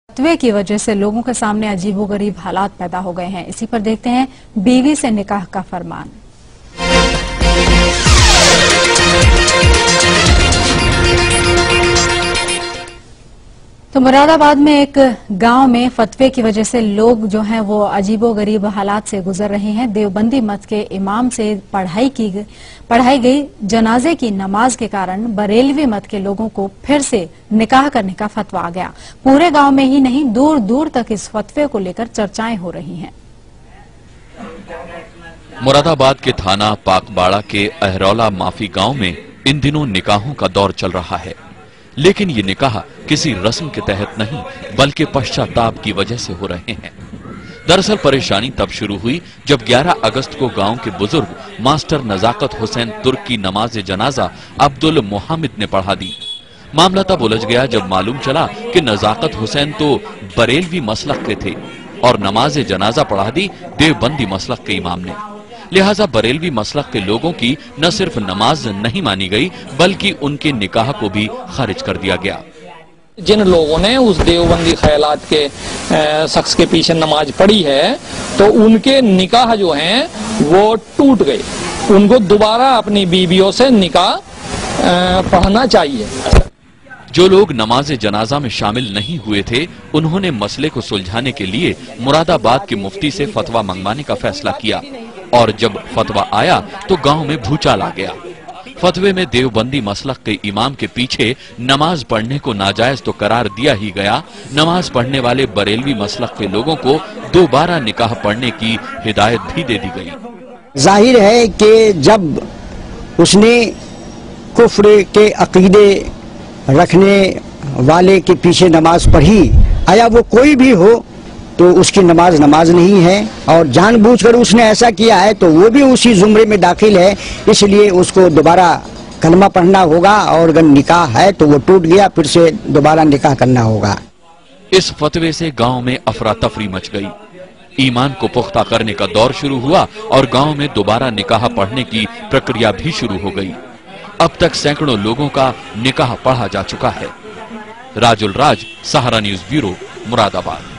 फतवे की वजह से लोगों के सामने अजीबोगरीब हालात पैदा हो गए हैं। इसी पर देखते हैं बीवी से निकाह का फरमान। तो मुरादाबाद में एक गांव में फतवे की वजह से लोग जो हैं वो अजीबोगरीब हालात से गुजर रहे हैं। देवबंदी मत के इमाम से पढ़ाई गई जनाजे की नमाज के कारण बरेलवी मत के लोगों को फिर से निकाह करने का फतवा आ गया। पूरे गांव में ही नहीं, दूर दूर तक इस फतवे को लेकर चर्चाएं हो रही हैं। मुरादाबाद के थाना पाकबाड़ा के अहरौला माफी गांव में इन दिनों निकाहों का दौर चल रहा है, लेकिन ये निकाह किसी रस्म के तहत नहीं बल्कि पश्चाताप की वजह से हो रहे हैं। दरअसल परेशानी तब शुरू हुई जब 11 अगस्त को गांव के बुजुर्ग मास्टर नजाकत हुसैन तुर्क की नमाज जनाजा अब्दुल मोहम्मद ने पढ़ा दी। मामला तब उलझ गया जब मालूम चला कि नजाकत हुसैन तो बरेलवी मसलक के थे और नमाज जनाजा पढ़ा दी देवबंदी मसलक के इमाम ने। लिहाजा बरेलवी मसलक के लोगों की न सिर्फ नमाज नहीं मानी गई बल्कि उनके निकाह को भी खारिज कर दिया गया। जिन लोगों ने उस देवबंदी ख्यालात के शख्स के पीछे नमाज पढ़ी है तो उनके निकाह जो हैं वो टूट गए। उनको दोबारा अपनी बीवियों से निकाह पढ़ना चाहिए। जो लोग नमाज जनाजा में शामिल नहीं हुए थे उन्होंने मसले को सुलझाने के लिए मुरादाबाद के मुफ्ती से फतवा मंगवाने का फैसला किया और जब फतवा आया तो गांव में भूचाल आ गया। फतवे में देवबंदी मसलक के इमाम के पीछे नमाज पढ़ने को नाजायज तो करार दिया ही गया, नमाज पढ़ने वाले बरेलवी मसलक के लोगों को दोबारा निकाह पढ़ने की हिदायत भी दे दी गई। जाहिर है कि जब उसने कुफ्र के अकीदे रखने वाले के पीछे नमाज पढ़ी, आया वो कोई भी हो तो उसकी नमाज नहीं है और जानबूझकर उसने ऐसा किया है तो वो भी उसी जुमरे में दाखिल है। इसलिए उसको दोबारा कलमा पढ़ना होगा और अगर निकाह है तो वो टूट गया, फिर से दोबारा निकाह करना होगा। इस फतवे से गांव में अफरा तफरी मच गई। ईमान को पुख्ता करने का दौर शुरू हुआ और गांव में दोबारा निकाह पढ़ने की प्रक्रिया भी शुरू हो गई। अब तक सैकड़ों लोगों का निकाह पढ़ा जा चुका है। राजुल राज, सहारा न्यूज ब्यूरो, मुरादाबाद।